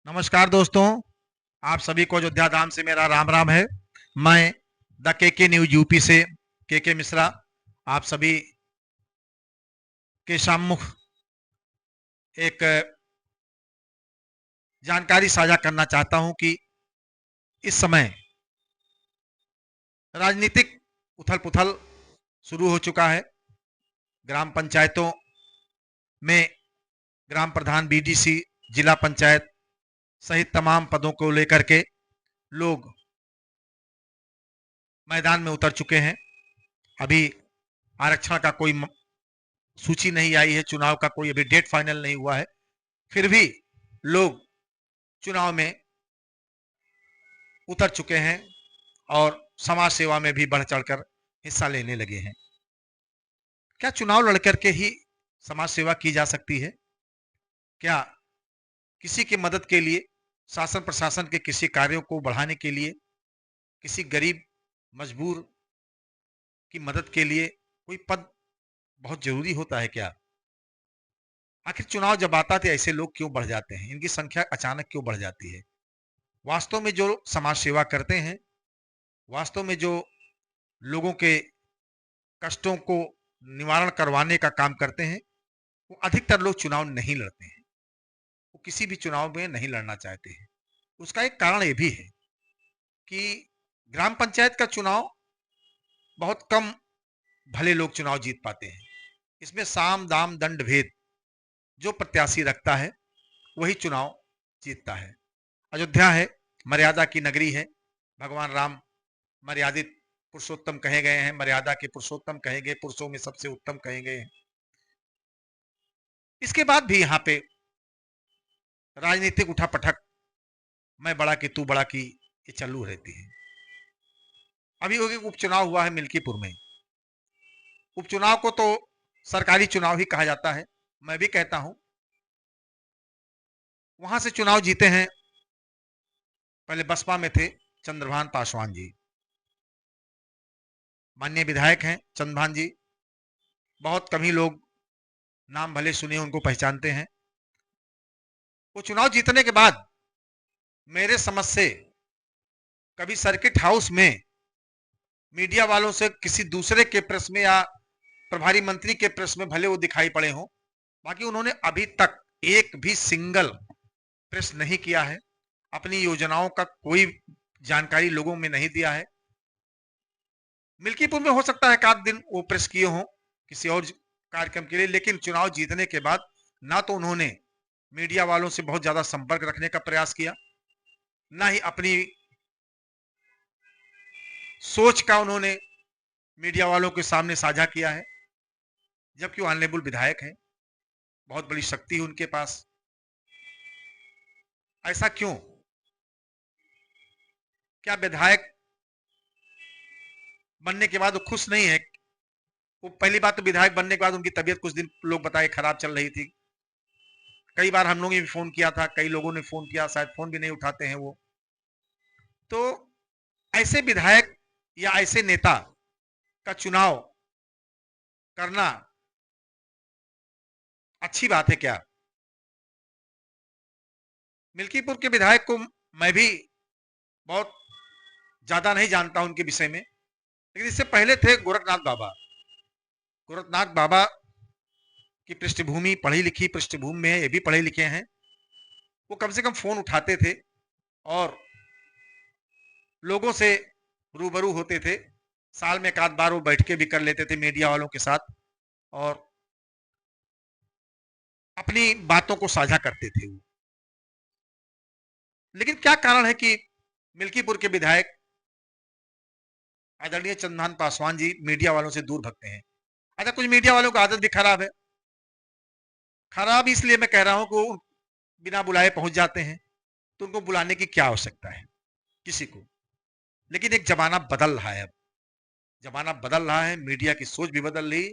नमस्कार दोस्तों, आप सभी को अयोध्या धाम से मेरा राम राम है। मैं द के न्यूज यूपी से के मिश्रा आप सभी के सम्मुख एक जानकारी साझा करना चाहता हूं कि इस समय राजनीतिक उथल-पुथल शुरू हो चुका है। ग्राम पंचायतों में ग्राम प्रधान, बीडीसी, जिला पंचायत सहित तमाम पदों को लेकर के लोग मैदान में उतर चुके हैं। अभी आरक्षण का कोई सूची नहीं आई है, चुनाव का कोई अभी डेट फाइनल नहीं हुआ है, फिर भी लोग चुनाव में उतर चुके हैं और समाज सेवा में भी बढ़ चढ़कर हिस्सा लेने लगे हैं। क्या चुनाव लड़ करके ही समाज सेवा की जा सकती है? क्या किसी की मदद के लिए, शासन प्रशासन के किसी कार्यों को बढ़ाने के लिए, किसी गरीब मजबूर की मदद के लिए कोई पद बहुत जरूरी होता है क्या? आखिर चुनाव जब आता है तो ऐसे लोग क्यों बढ़ जाते हैं? इनकी संख्या अचानक क्यों बढ़ जाती है? वास्तव में जो समाज सेवा करते हैं, वास्तव में जो लोगों के कष्टों को निवारण करवाने का काम करते हैं, वो अधिकतर लोग चुनाव नहीं लड़ते हैं। वो किसी भी चुनाव में नहीं लड़ना चाहते हैं। उसका एक कारण ये भी है कि ग्राम पंचायत का चुनाव बहुत कम भले लोग चुनाव जीत पाते हैं। इसमें साम दाम दंड भेद जो प्रत्याशी रखता है वही चुनाव जीतता है। अयोध्या है, मर्यादा की नगरी है। भगवान राम मर्यादित पुरुषोत्तम कहे गए हैं, मर्यादा के पुरुषोत्तम कहे गए, पुरुषों में सबसे उत्तम कहे गए हैं। इसके बाद भी यहाँ पे राजनीतिक उठापटक, मैं बड़ा की तू बड़ा की, ये चालू रहती है। अभी एक उपचुनाव हुआ है मिल्कीपुर में। उपचुनाव को तो सरकारी चुनाव ही कहा जाता है, मैं भी कहता हूं। वहां से चुनाव जीते हैं, पहले बसपा में थे चंद्रभान पासवान जी, माननीय विधायक हैं चंद्रभान जी। बहुत कम ही लोग नाम भले सुने उनको पहचानते हैं। वो चुनाव जीतने के बाद मेरे समझ से कभी सर्किट हाउस में मीडिया वालों से किसी दूसरे के प्रेस में या प्रभारी मंत्री के प्रेस में भले वो दिखाई पड़े हों, बाकी उन्होंने अभी तक एक भी सिंगल प्रेस नहीं किया है। अपनी योजनाओं का कोई जानकारी लोगों में नहीं दिया है। मिल्कीपुर में हो सकता है एक आध दिन वो प्रेस किए हों किसी और कार्यक्रम के लिए, लेकिन चुनाव जीतने के बाद ना तो उन्होंने मीडिया वालों से बहुत ज्यादा संपर्क रखने का प्रयास किया, ना ही अपनी सोच का उन्होंने मीडिया वालों के सामने साझा किया है। जबकि वो ऑनरेबल विधायक है, बहुत बड़ी शक्ति है उनके पास। ऐसा क्यों? क्या विधायक बनने के बाद वो खुश नहीं है? वो पहली बात तो विधायक बनने के बाद उनकी तबीयत कुछ दिन लोग बताए खराब चल रही थी। कई बार हम लोगों ने भी फोन किया था, कई लोगों ने फोन किया, शायद फोन भी नहीं उठाते हैं वो। तो ऐसे विधायक या ऐसे नेता का चुनाव करना अच्छी बात है क्या? मिल्कीपुर के विधायक को मैं भी बहुत ज्यादा नहीं जानता उनके विषय में, लेकिन इससे पहले थे गोरखनाथ बाबा। गोरखनाथ बाबा की पृष्ठभूमि पढ़ी लिखी पृष्ठभूमि में है, ये भी पढ़े लिखे हैं। वो कम से कम फोन उठाते थे और लोगों से रूबरू होते थे। साल में एक आध बार वो बैठके भी कर लेते थे मीडिया वालों के साथ और अपनी बातों को साझा करते थे वो। लेकिन क्या कारण है कि मिल्कीपुर के विधायक आदरणीय चंद्रभान पासवान जी मीडिया वालों से दूर भगते हैं? अच्छा, कुछ मीडिया वालों की आदत भी खराब है। खराब इसलिए मैं कह रहा हूं कि वो बिना बुलाए पहुंच जाते हैं, तो उनको बुलाने की क्या आवश्यकता है किसी को? लेकिन एक जमाना बदल रहा है, अब जमाना बदल रहा है, मीडिया की सोच भी बदल रही।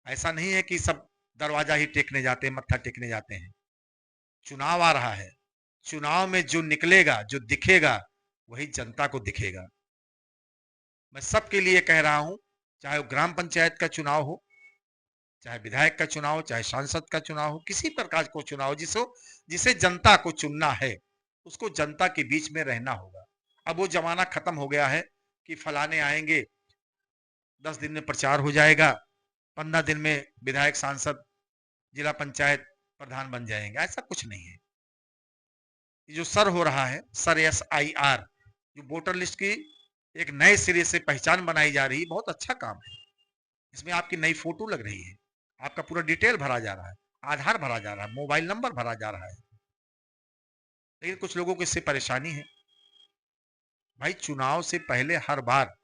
ऐसा नहीं है कि सब दरवाजा ही टेकने जाते हैं, मत्था टेकने जाते हैं। चुनाव आ रहा है, चुनाव में जो निकलेगा, जो दिखेगा, वही जनता को दिखेगा। मैं सबके लिए कह रहा हूं, चाहे वो ग्राम पंचायत का चुनाव हो, चाहे विधायक का चुनाव हो, चाहे सांसद का चुनाव हो, किसी प्रकार को चुनाव जिसे जिसे जनता को चुनना है, उसको जनता के बीच में रहना होगा। अब वो जमाना खत्म हो गया है कि फलाने आएंगे, 10 दिन में प्रचार हो जाएगा, 15 दिन में विधायक, सांसद, जिला पंचायत प्रधान बन जाएंगे। ऐसा कुछ नहीं है। ये जो सर हो रहा है, सर SIR, जो वोटर लिस्ट की एक नए सिरे से पहचान बनाई जा रही है, बहुत अच्छा काम है। इसमें आपकी नई फोटो लग रही है, आपका पूरा डिटेल भरा जा रहा है, आधार भरा जा रहा है, मोबाइल नंबर भरा जा रहा है। लेकिन कुछ लोगों को इससे परेशानी है। भाई, चुनाव से पहले हर बार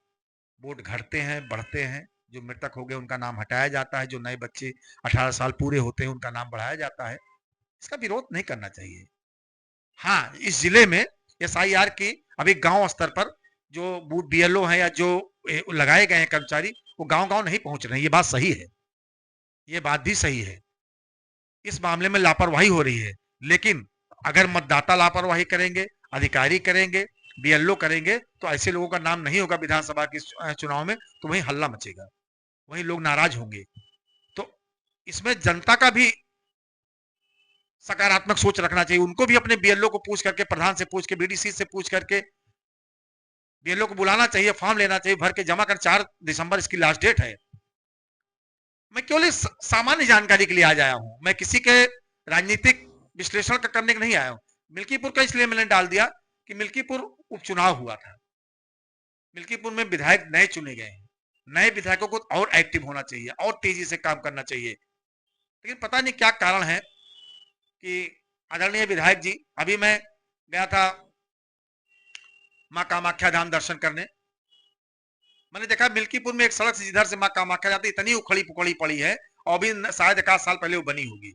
वोट घटते हैं, बढ़ते हैं। जो मृतक हो गए उनका नाम हटाया जाता है, जो नए बच्चे 18 साल पूरे होते हैं उनका नाम बढ़ाया जाता है। इसका विरोध नहीं करना चाहिए। हाँ, इस जिले में SIR की अभी गांव स्तर पर जो बूथ BLO हैं या जो लगाए गए हैं कर्मचारी, वो गांव-गांव नहीं पहुंच रहे हैं। ये बात सही है, ये बात भी सही है। इस मामले में लापरवाही हो रही है। लेकिन अगर मतदाता लापरवाही करेंगे, अधिकारी करेंगे, BLO करेंगे, तो ऐसे लोगों का नाम नहीं होगा विधानसभा के चुनाव में, तो वहीं हल्ला मचेगा, वहीं लोग नाराज होंगे। तो इसमें जनता का भी सकारात्मक सोच रखना चाहिए। उनको भी अपने BLO को पूछ करके, प्रधान से पूछ के, BDC से पूछ करके BLO को बुलाना चाहिए, फॉर्म लेना चाहिए, भर के जमा कर। 4 दिसंबर इसकी लास्ट डेट है। मैं केवल इस सामान्य जानकारी के लिए आ जाया हूं, मैं किसी के राजनीतिक विश्लेषण करने के नहीं आया हूं। मिल्कीपुर का इसलिए मैंने डाल दिया कि मिल्कीपुर उपचुनाव हुआ था, मिल्कीपुर में विधायक नए चुने गए हैं। नए विधायकों को और एक्टिव होना चाहिए और तेजी से काम करना चाहिए। लेकिन पता नहीं क्या कारण है कि आदरणीय विधायक जी, अभी मैं गया था माँ कामाख्या धाम दर्शन करने। मैंने देखा मिल्कीपुर में एक सड़क से जिधर से माँ कामाख्या जाती, इतनी उखड़ी पुखड़ी पड़ी है, और भी शायद 1 साल पहले वो बनी होगी।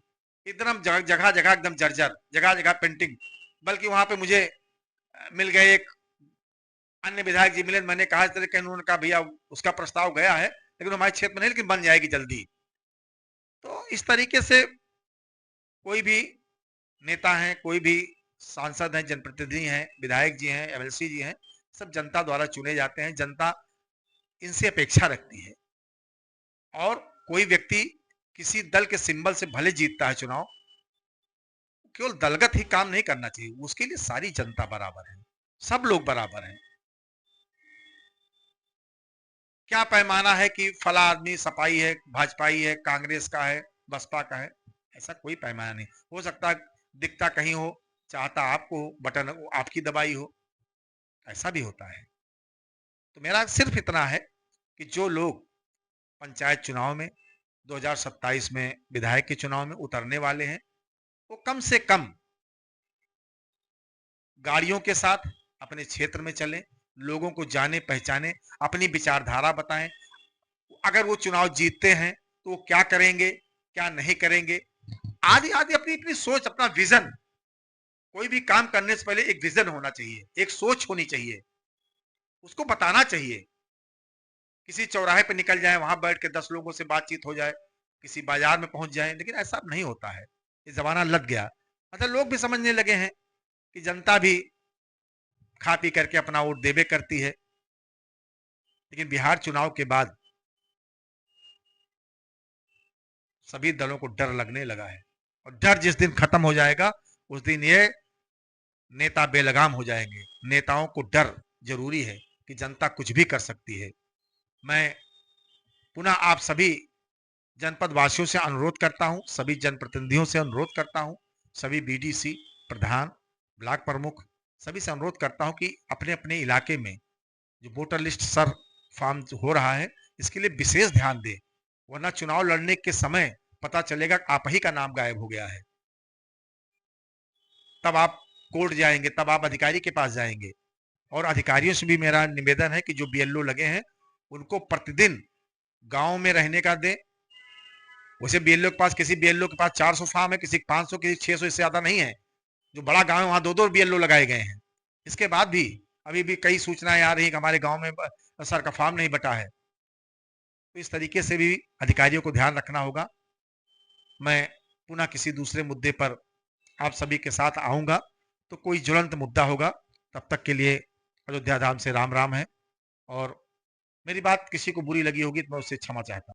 एकदम जगह जगह एकदम जर्जर, जगह जगह पेंटिंग। बल्कि वहां पे मुझे मिल गए एक अन्य विधायक जी मिले। मैंने कहा इस तरह के, उन्होंने कहा भैया उसका प्रस्ताव गया है, लेकिन हमारे क्षेत्र में नहीं, लेकिन बन जाएगी जल्दी। तो इस तरीके से कोई भी नेता है, कोई भी सांसद है, जनप्रतिनिधि हैं, विधायक जी हैं, MLC जी हैं, सब जनता द्वारा चुने जाते हैं। जनता इनसे अपेक्षा रखती है। और कोई व्यक्ति किसी दल के सिंबल से भले जीतता है चुनाव, केवल दलगत ही काम नहीं करना चाहिए, उसके लिए सारी जनता बराबर है, सब लोग बराबर हैं। क्या पैमाना है कि फला आदमी सपाई है, भाजपाई है, कांग्रेस का है, बसपा का है? ऐसा कोई पैमाना नहीं। हो सकता है दिखता कहीं हो, चाहता आपको हो, बटन आपकी दबाई हो, ऐसा भी होता है। तो मेरा सिर्फ इतना है कि जो लोग पंचायत चुनाव में, 2027 में विधायक के चुनाव में उतरने वाले हैं, वो कम से कम गाड़ियों के साथ अपने क्षेत्र में चलें, लोगों को जाने पहचाने, अपनी विचारधारा बताएं। अगर वो चुनाव जीतते हैं तो वो क्या करेंगे, क्या नहीं करेंगे, आदि आदि अपनी अपनी सोच, अपना विजन। कोई भी काम करने से पहले एक विजन होना चाहिए, एक सोच होनी चाहिए, उसको बताना चाहिए। किसी चौराहे पे निकल जाए, वहां बैठ के 10 लोगों से बातचीत हो जाए, किसी बाजार में पहुंच जाए, लेकिन ऐसा नहीं होता है। ये जमाना लग गया। मतलब लोग भी समझने लगे हैं कि जनता भी खा पी करके अपना वोट देवे करती है। लेकिन बिहार चुनाव के बाद सभी दलों को डर लगने लगा है, और डर जिस दिन खत्म हो जाएगा, उस दिन ये नेता बेलगाम हो जाएंगे। नेताओं को डर जरूरी है कि जनता कुछ भी कर सकती है। मैं पुनः आप सभी जनपद वासियों से अनुरोध करता हूं, सभी जनप्रतिनिधियों से अनुरोध करता हूं, सभी BDC, प्रधान, ब्लॉक प्रमुख, सभी से अनुरोध करता हूं कि अपने अपने इलाके में जो वोटर लिस्ट सर फॉर्म हो रहा है, इसके लिए विशेष ध्यान दें। वरना चुनाव लड़ने के समय पता चलेगा आप ही का नाम गायब हो गया है। तब आप कोर्ट जाएंगे, तब आप अधिकारी के पास जाएंगे। और अधिकारियों से भी मेरा निवेदन है कि जो BLO लगे हैं, उनको प्रतिदिन गांव में रहने का दें। वैसे BLO के पास, किसी BLO के पास 400 फॉर्म है, किसी 500, किसी 600, इससे ज्यादा नहीं है। जो बड़ा गांव है वहां 2-2 BLO लगाए गए हैं। इसके बाद भी अभी भी कई सूचनाएं आ रही है कि हमारे गांव में सर का फॉर्म नहीं बटा है। तो इस तरीके से भी अधिकारियों को ध्यान रखना होगा। मैं पुनः किसी दूसरे मुद्दे पर आप सभी के साथ आऊंगा, तो कोई ज्वलंत मुद्दा होगा। तब तक के लिए अयोध्या धाम से राम राम है। और मेरी बात किसी को बुरी लगी होगी तो मैं उससे क्षमा चाहता हूं।